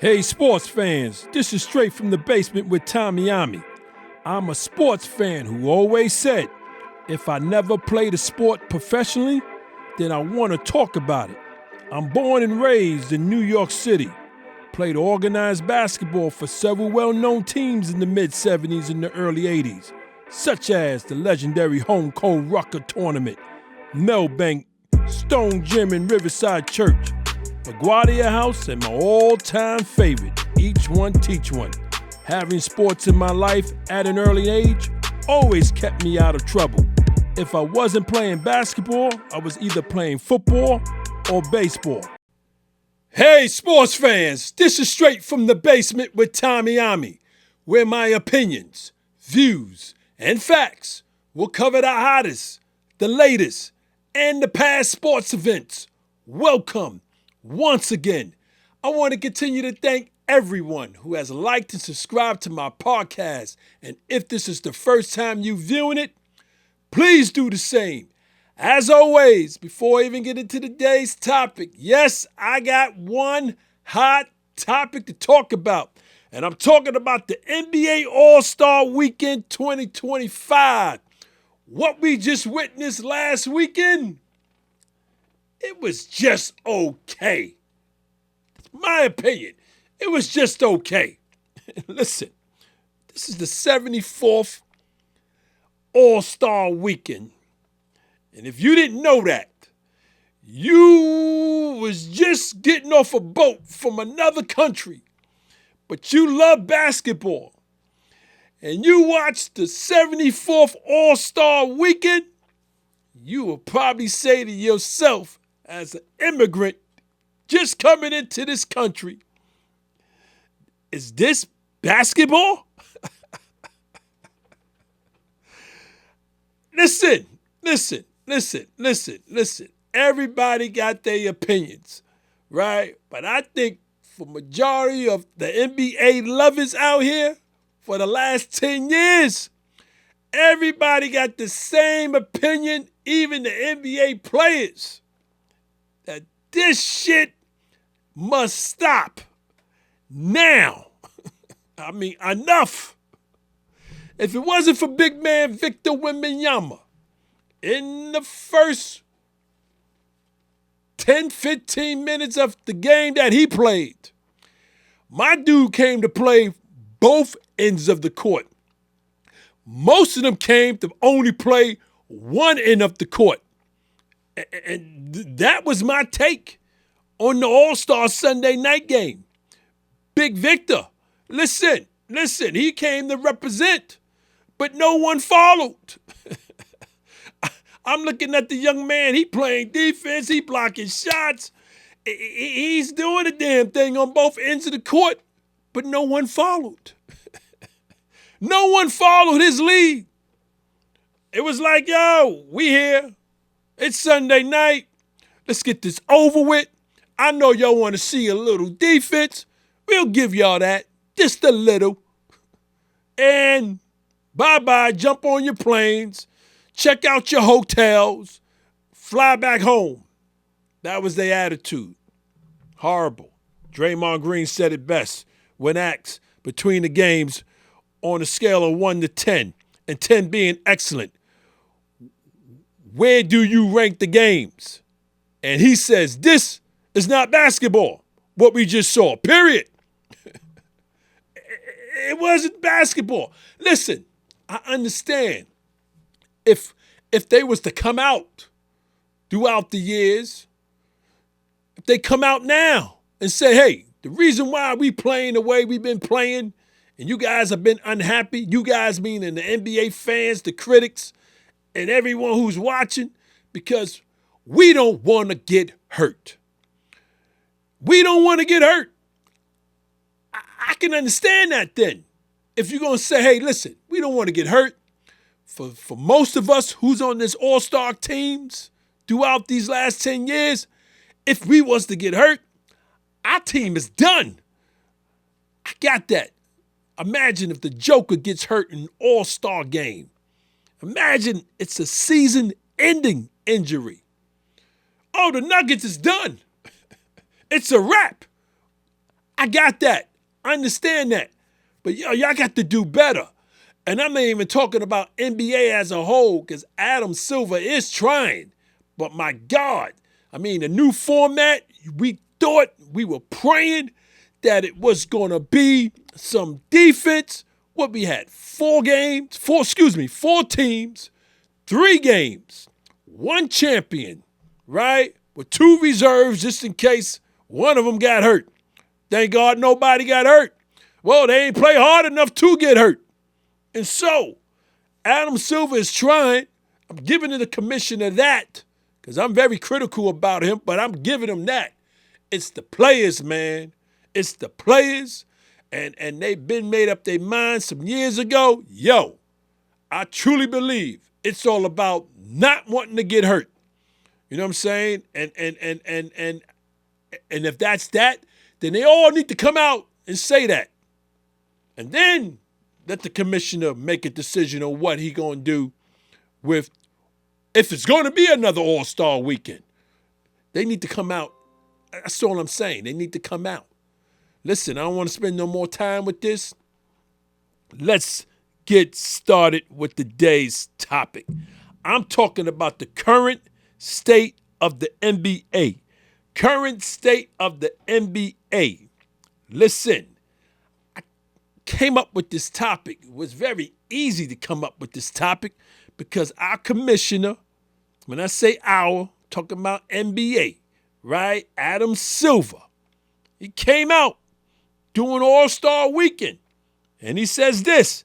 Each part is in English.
Hey sports fans, this is Straight from the Basement with Tommy Ommy. I'm a sports fan who always said, if I never played a sport professionally, then I want to talk about it. I'm born and raised in New York City. Played organized basketball for several well-known teams in the mid-'70s and the early '80s, such as the legendary Home Cold Rucker Tournament, Melbank, Stone Gym and Riverside Church, LaGuardia House, and my all-time favorite, Each One Teach One. Having sports in my life at an early age always kept me out of trouble. If I wasn't playing basketball, I was either playing football or baseball. Hey sports fans, this is Straight from the Basement with Tommy Ommy, where my opinions, views, and facts will cover the hottest, the latest, and the past sports events. Welcome. Once again, I want to continue to thank everyone who has liked and subscribed to my podcast. And if this is the first time you viewing it, please do the same. As always, before I even get into today's topic, yes, I got one hot topic to talk about. And I'm talking about the NBA All-Star Weekend 2025. What we just witnessed last weekend, it was just okay. My opinion, it was just okay. Listen, this is the 74th All-Star Weekend. And if you didn't know that, you was just getting off a boat from another country, but you love basketball, and you watched the 74th All-Star Weekend, you will probably say to yourself, as an immigrant just coming into this country, is this basketball? Listen. Everybody got their opinions, right? But I think for majority of the NBA lovers out here for the last 10 years, everybody got the same opinion, even the NBA players, that this shit must stop now. I mean, enough. If it wasn't for big man Victor Wembanyama, in the first 10, 15 minutes of the game that he played, my dude came to play both ends of the court. Most of them came to only play one end of the court. And that was my take on the All-Star Sunday night game. Big Victor, listen, he came to represent, but no one followed. I'm looking at the young man, he playing defense, he blocking shots. He's doing a damn thing on both ends of the court, but no one followed. No one followed his lead. It was like, yo, we here. It's Sunday night. Let's get this over with. I know y'all want to see a little defense. We'll give y'all that. Just a little. And bye-bye. Jump on your planes. Check out your hotels. Fly back home. That was their attitude. Horrible. Draymond Green said it best when asked between the games on a scale of 1 to 10, and 10 being excellent, where do you rank the games? And he says, this is not basketball, what we just saw, period. It wasn't basketball. Listen, I understand if they was to come out throughout the years, if they come out now and say, hey, the reason why we playing the way we've been playing and you guys have been unhappy, you guys meaning the NBA fans, the critics, and everyone who's watching, because we don't want to get hurt. We don't want to get hurt. I can understand that then. If you're going to say, hey, listen, we don't want to get hurt. For most of us who's on this all-star teams throughout these last 10 years, if we was to get hurt, our team is done. I got that. Imagine if the Joker gets hurt in an all-star game. Imagine it's a season-ending injury. Oh, the Nuggets is done. It's a wrap. I got that. I understand that. But y'all got to do better. And I'm not even talking about NBA as a whole, because Adam Silver is trying. But my God, I mean, the new format, we were praying that it was going to be some defense. What we had, 4 teams, 3 games, 1 champion, right? With 2 reserves just in case one of them got hurt. Thank God nobody got hurt. Well, they ain't play hard enough to get hurt. And so, Adam Silver is trying. I'm giving the commissioner that, because I'm very critical about him, but I'm giving him that. It's the players, man. It's the players. And they've been made up their minds some years ago. Yo, I truly believe it's all about not wanting to get hurt. You know what I'm saying? And if that's that, then they all need to come out and say that. And then let the commissioner make a decision on what he going to do with, if it's going to be another All-Star weekend. They need to come out. That's all I'm saying. They need to come out. Listen, I don't want to spend no more time with this. Let's get started with today's topic. I'm talking about the current state of the NBA. Current state of the NBA. Listen, I came up with this topic. It was very easy to come up with this topic because our commissioner, when I say our, I'm talking about NBA, right? Adam Silver. He came out doing All-Star Weekend, and he says this: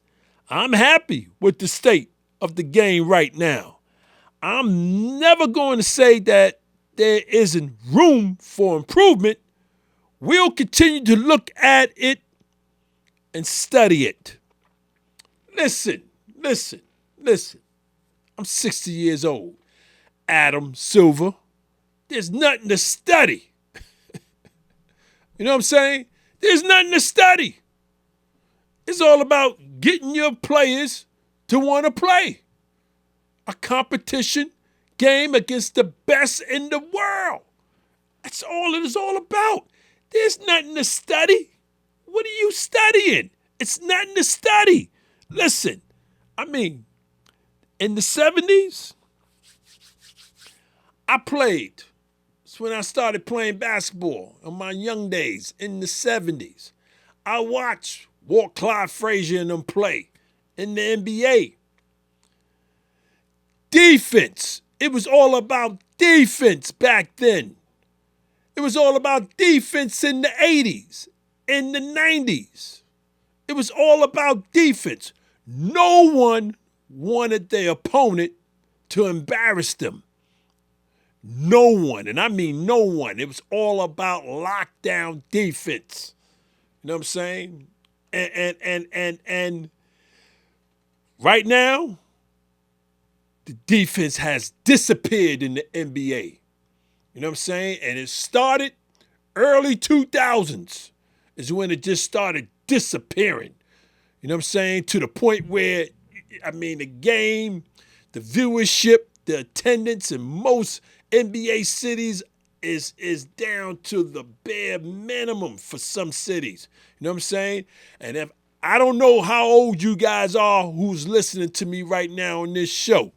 I'm happy with the state of the game right now. I'm never going to say that there isn't room for improvement. We'll continue to look at it and study it. Listen. I'm 60 years old. Adam Silver. There's nothing to study. You know what I'm saying? There's nothing to study. It's all about getting your players to want to play a competition game against the best in the world. That's all it is all about. There's nothing to study. What are you studying? It's nothing to study. Listen, I mean, in the 70s, I played. It's when I started playing basketball in my young days in the 70s. I watched Walt Clyde Frazier and them play in the NBA. Defense. It was all about defense back then. It was all about defense in the 80s, in the 90s. It was all about defense. No one wanted their opponent to embarrass them. No one, and I mean no one. It was all about lockdown defense. You know what I'm saying? And right now, the defense has disappeared in the NBA. You know what I'm saying? And it started early 2000s is when it just started disappearing. You know what I'm saying? To the point where, I mean, the game, the viewership, the attendance in most NBA cities is down to the bare minimum for some cities. You know what I'm saying? And if I don't know how old you guys are who's listening to me right now on this show,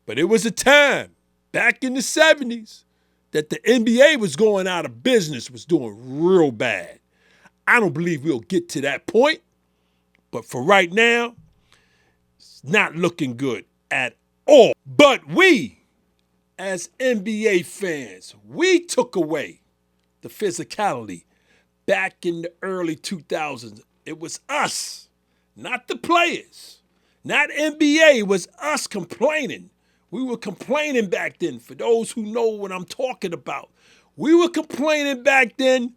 but it was a time back in the 70s that the NBA was going out of business, was doing real bad. I don't believe we'll get to that point, but for right now, it's not looking good at all. But we, as NBA fans, we took away the physicality back in the early 2000s. It was us, not the players, not NBA. It was us complaining. We were complaining back then, for those who know what I'm talking about. We were complaining back then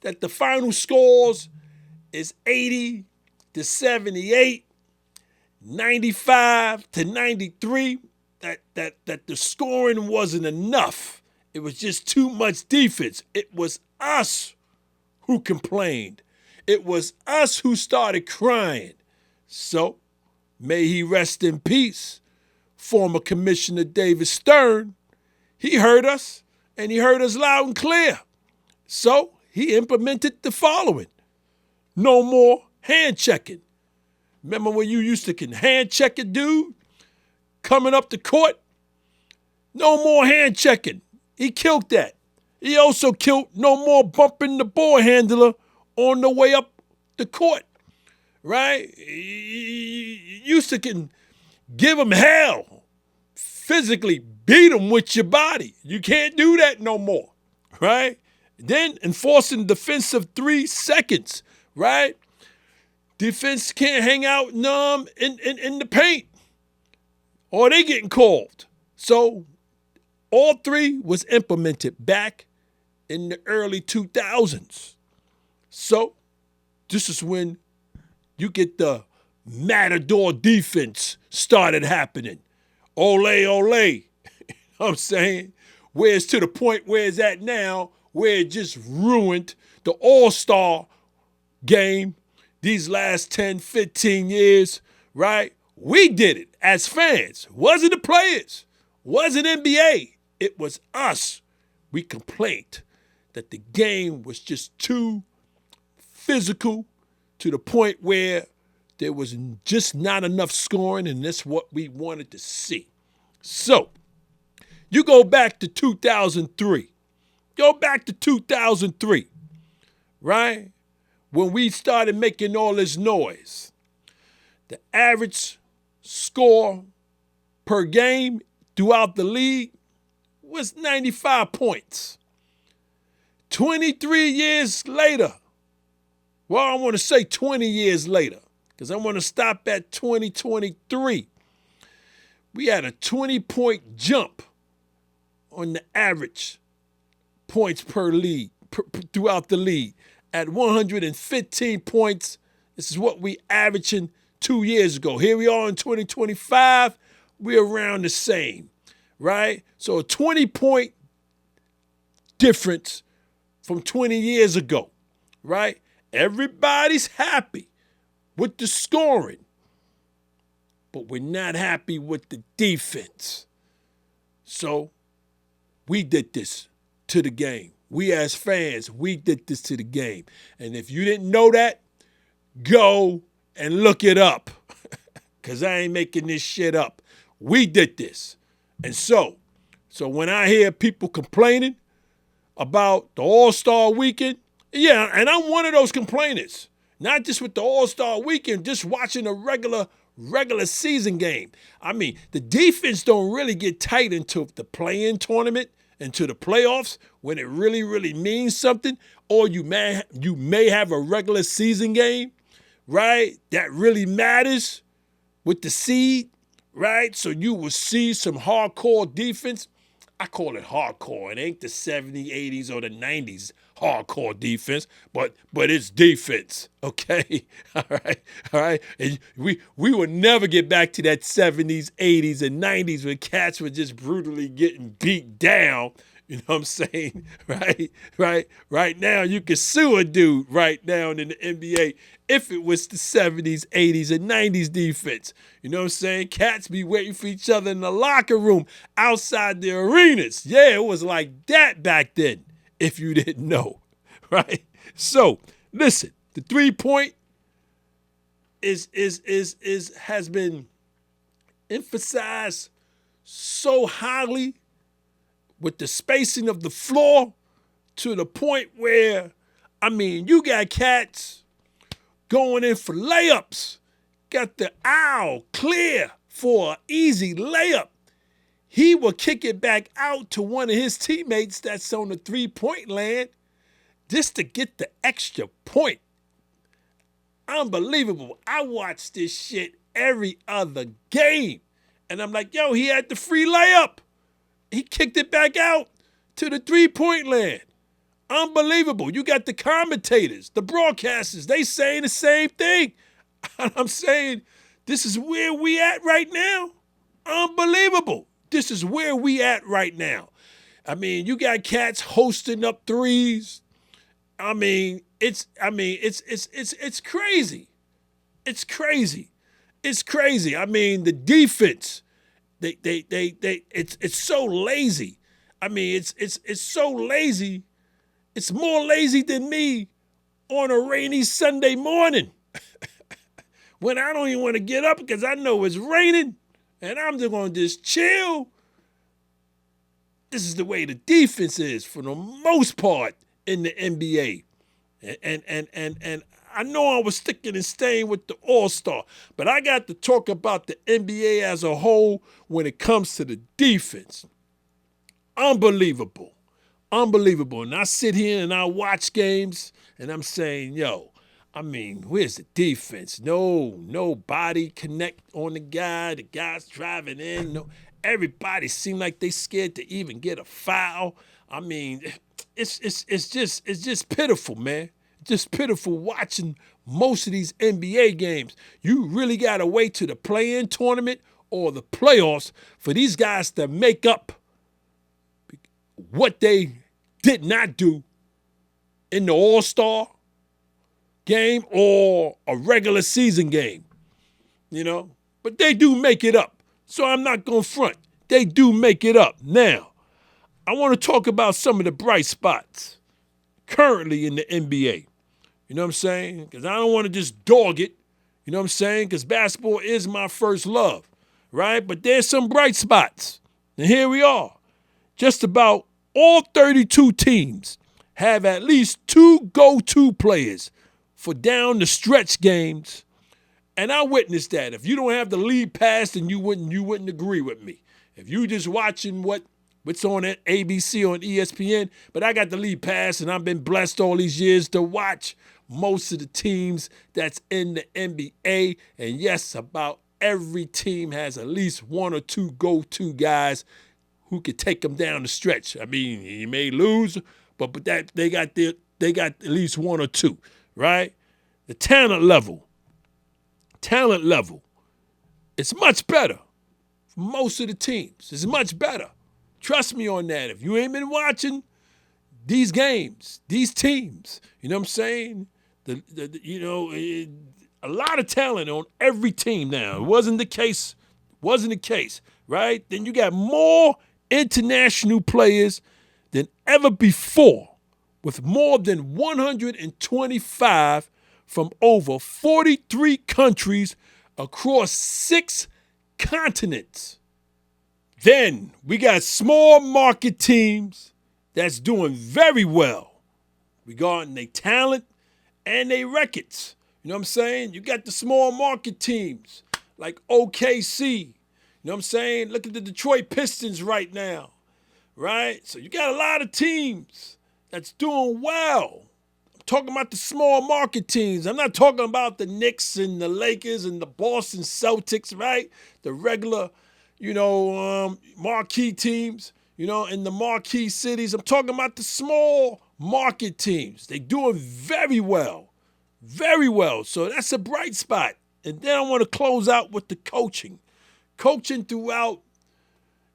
that the final scores is 80 to 78, 95 to 93, that the scoring wasn't enough. It was just too much defense. It was us who complained. It was us who started crying. So, may he rest in peace. Former Commissioner David Stern, he heard us, and he heard us loud and clear. So he implemented the following. No more hand checking. Remember when you used to can hand check a dude coming up the court? No more hand checking. He killed that. He also killed no more bumping the ball handler on the way up the court, right? You used to can give him hell, physically beat him with your body. You can't do that no more, right? Then enforcing defensive 3 seconds, right? Defense can't hang out in the paint or they getting called. So all 3 was implemented back in the early 2000s. So this is when you get the Matador defense started happening. Ole, ole. You know what I'm saying? Where it's to the point where it's at now, where it just ruined the All-Star game these last 10, 15 years, right? We did it as fans. Wasn't the players. Wasn't NBA. It was us. We complained that the game was just too physical to the point where there was just not enough scoring, and that's what we wanted to see. So, you go back to 2003. Go back to 2003, right? When we started making all this noise. The average score per game throughout the league was 95 points. 23 years later, well, I want to say 20 years later, because I want to stop at 2023. We had a 20-point jump on the average points per league throughout the league at 115 points. This is what we averaging 2 years ago. Here we are in 2025. We're around the same, right? So a 20-point difference from 20 years ago, right? Everybody's happy with the scoring, but we're not happy with the defense. So we did this to the game. We as fans, we did this to the game. And if you didn't know that, go and look it up, because I ain't making this shit up. We did this. And so when I hear people complaining about the All-Star weekend, yeah, and I'm one of those complainers. Not just with the All-Star weekend, just watching a regular season game. I mean, the defense don't really get tight into the play-in tournament, into the playoffs, when it really, really means something. Or you may have a regular season game, right, that really matters with the seed, right? So you will see some hardcore defense. I call it hardcore. It ain't the 70s, 80s, or the 90s hardcore defense, but it's defense, okay? All right? And we will never get back to that 70s, 80s, and 90s when cats were just brutally getting beat down. You know what I'm saying? Right now, you can sue a dude right now in the NBA if it was the 70s, 80s, and 90s defense. You know what I'm saying? Cats be waiting for each other in the locker room outside the arenas. Yeah, it was like that back then, if you didn't know, right? So, listen, the 3-point has been emphasized so highly with the spacing of the floor to the point where, I mean, you got cats going in for layups, got the owl clear for an easy layup. He will kick it back out to one of his teammates that's on the 3-point land just to get the extra point. Unbelievable. I watch this shit every other game. And I'm like, yo, he had the free layup. He kicked it back out to the 3-point land. Unbelievable. You got the commentators, the broadcasters, they saying the same thing. I'm saying, this is where we at right now. Unbelievable. This is where we at right now. I mean, you got cats hosting up threes. I mean, it's crazy. It's crazy. It's crazy. I mean, the defense, it's so lazy. I mean, it's so lazy It's more lazy than me on a rainy Sunday morning when I don't even want to get up because I know it's raining and I'm just going to just chill. This is the way the defense is for the most part in the NBA. And I know I was sticking and staying with the All-Star, but I got to talk about the NBA as a whole when it comes to the defense. Unbelievable. Unbelievable. And I sit here and I watch games and I'm saying, where's the defense? No body connect on the guy. The guy's driving in. No, everybody seemed like they scared to even get a foul. I mean, it's just pitiful, man. Just pitiful watching most of these NBA games. You really got to wait to the play-in tournament or the playoffs for these guys to make up what they did not do in the All-Star game or a regular season game, But they do make it up, so I'm not going to front. They do make it up. Now, I want to talk about some of the bright spots currently in the NBA. You know what I'm saying? Because I don't want to just dog it, you know what I'm saying? Because basketball is my first love, right? But there's some bright spots. And here we are. Just about all 32 teams have at least 2 go-to players for down the stretch games. And I witnessed that. If you don't have the league pass, then you wouldn't agree with me. If you just watching what's on at ABC on ESPN, but I got the league pass and I've been blessed all these years to watch most of the teams that's in the NBA. And yes, about every team has at least 1 or 2 go-to guys who could take them down the stretch. I mean, you may lose, but that they got at least 1 or 2, right? The talent level, it's much better for most of the teams. It's much better. Trust me on that. If you ain't been watching these games, these teams, you know what I'm saying? A lot of talent on every team now. It wasn't the case, right? Then you got more international players than ever before, with more than 125 from over 43 countries across 6 continents. Then we got small market teams that's doing very well regarding their talent and their records. You know what I'm saying? You got the small market teams like OKC. You know what I'm saying? Look at the Detroit Pistons right now, right? So you got a lot of teams that's doing well. I'm talking about the small market teams. I'm not talking about the Knicks and the Lakers and the Boston Celtics, right? The regular, marquee teams, in the marquee cities. I'm talking about the small market teams. They doing very well. Very well. So that's a bright spot. And then I want to close out with the coaching. Coaching throughout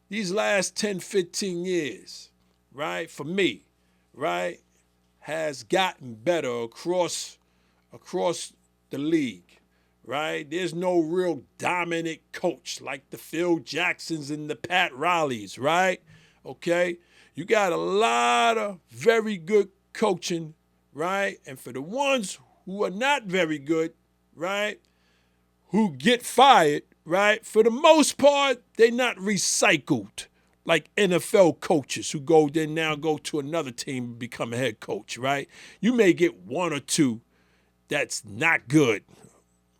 these last 10, 15 years, right, for me, right, has gotten better across the league, right? There's no real dominant coach like the Phil Jacksons and the Pat Rileys, right? Okay? You got a lot of very good coaching, right? And for the ones who are not very good, right, who get fired, right, for the most part, they're not recycled like NFL coaches who go to another team and become a head coach, right? You may get 1 or 2 that's not good,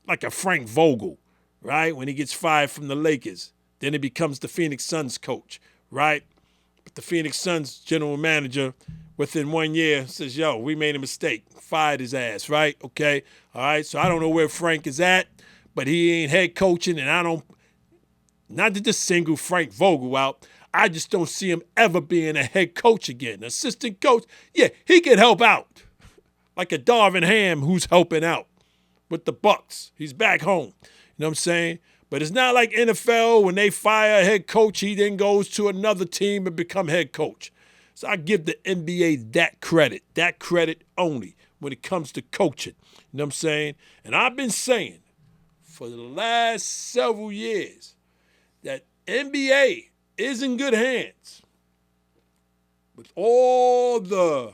like a Frank Vogel, right, when he gets fired from the Lakers. Then he becomes the Phoenix Suns coach, right? But the Phoenix Suns general manager within 1 year says, we made a mistake, fired his ass, right? Okay, all right, so I don't know where Frank is at, but he ain't head coaching, and not to just single Frank Vogel out, I just don't see him ever being a head coach again. Assistant coach, yeah, he can help out, like a Darvin Ham who's helping out with the Bucks. He's back home, you know what I'm saying? But it's not like NFL when they fire a head coach, he then goes to another team and become head coach. So I give the NBA that credit only when it comes to coaching. You know what I'm saying? And I've been saying for the last several years that NBA is in good hands with all the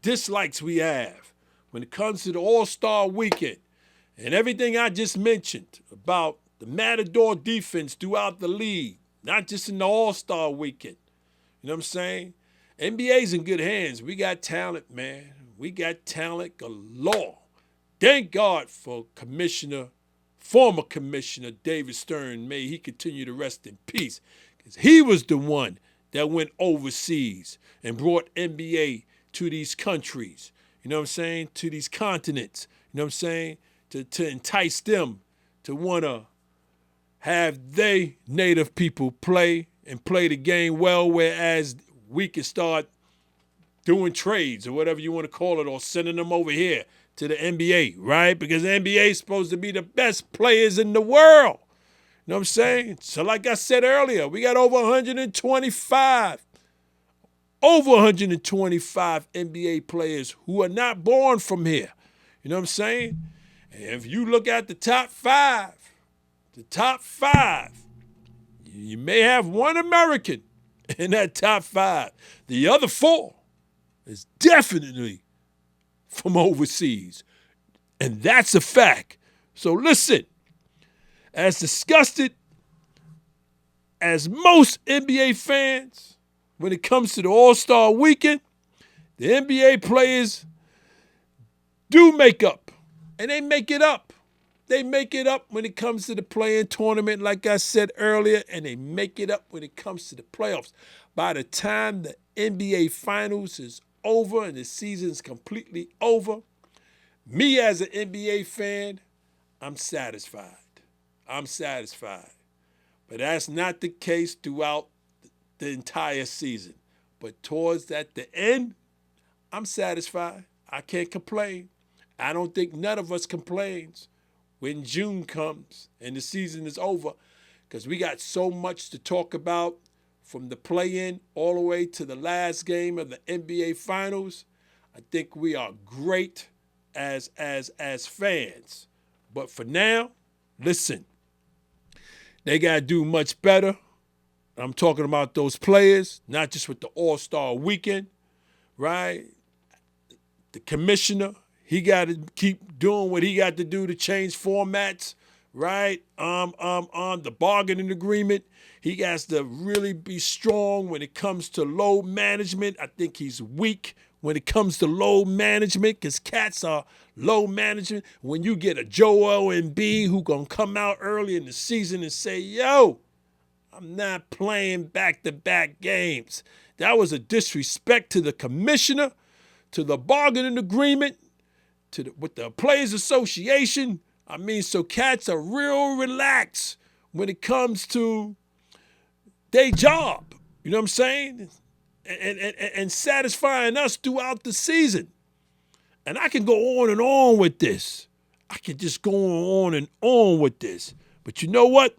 dislikes we have when it comes to the All-Star weekend and everything I just mentioned about the Matador defense throughout the league, not just in the All-Star weekend. You know what I'm saying? NBA's in good hands. We got talent, man. We got talent galore. Thank God for former Commissioner David Stern. May he continue to rest in peace. Because he was the one that went overseas and brought NBA to these countries. You know what I'm saying? To these continents. You know what I'm saying? To entice them to want to have they native people play and play the game well, whereas we can start doing trades or whatever you want to call it, or sending them over here to the NBA, right? Because the NBA is supposed to be the best players in the world. You know what I'm saying? So like I said earlier, we got over 125 NBA players who are not born from here. You know what I'm saying? And if you look at the top five, you may have one American in that top five. The other four is definitely from overseas. And that's a fact. So listen, as disgusted as most NBA fans when it comes to the All-Star weekend, the NBA players do make up. And they make it up. They make it up when it comes to the play-in tournament, like I said earlier, and they make it up when it comes to the playoffs. By the time the NBA Finals is over and the season's completely over, me as an NBA fan, I'm satisfied. I'm satisfied. But that's not the case throughout the entire season. But towards the end, I'm satisfied. I can't complain. I don't think none of us complains when June comes and the season is over, because we got so much to talk about from the play-in all the way to the last game of the NBA Finals. I think we are great as fans. But for now, listen, they got to do much better. I'm talking about those players, not just with the All-Star weekend, right? The commissioner, he got to keep doing what he got to do to change formats, right? The bargaining agreement, he has to really be strong when it comes to load management. I think he's weak when it comes to load management, because cats are load management. When you get a Joel Embiid who gonna come out early in the season and say, yo, I'm not playing back-to-back games. That was a disrespect to the commissioner, to the bargaining agreement, with the Players Association. I mean, so cats are real relaxed when it comes to their job. You know what I'm saying? And satisfying us throughout the season. And I can go on and on with this. I can just go on and on with this. But you know what?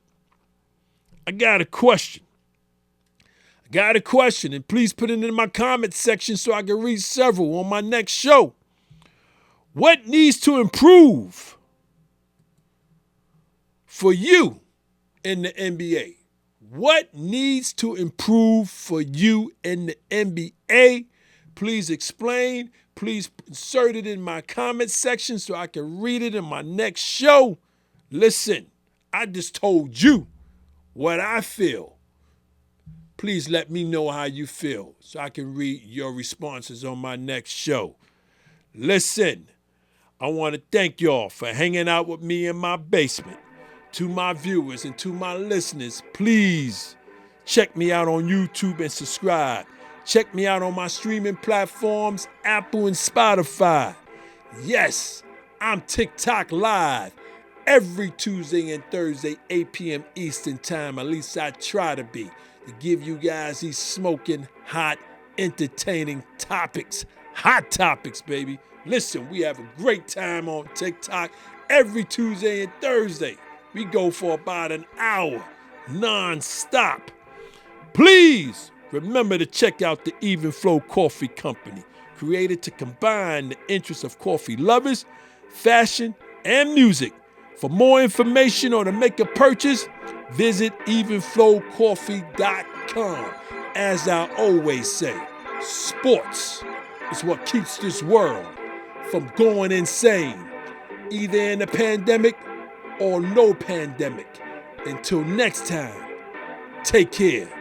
I got a question. And please put it in my comment section so I can read several on my next show. What needs to improve for you in the NBA? What needs to improve for you in the NBA? Please explain. Please insert it in my comment section so I can read it in my next show. Listen, I just told you what I feel. Please let me know how you feel so I can read your responses on my next show. Listen, I want to thank y'all for hanging out with me in my basement. To my viewers and to my listeners, please check me out on YouTube and subscribe. Check me out on my streaming platforms, Apple and Spotify. Yes, I'm TikTok live every Tuesday and Thursday, 8 p.m. Eastern time. At least I try to be, to give you guys these smoking, hot, entertaining topics. Hot topics, baby. Listen, we have a great time on TikTok every Tuesday and Thursday. We go for about an hour, non-stop. Please remember to check out the Even Flow Coffee Company, created to combine the interests of coffee lovers, fashion, and music. For more information or to make a purchase, visit evenflowcoffee.com. As I always say, sports is what keeps this world from going insane, either in a pandemic or no pandemic. Until next time, take care.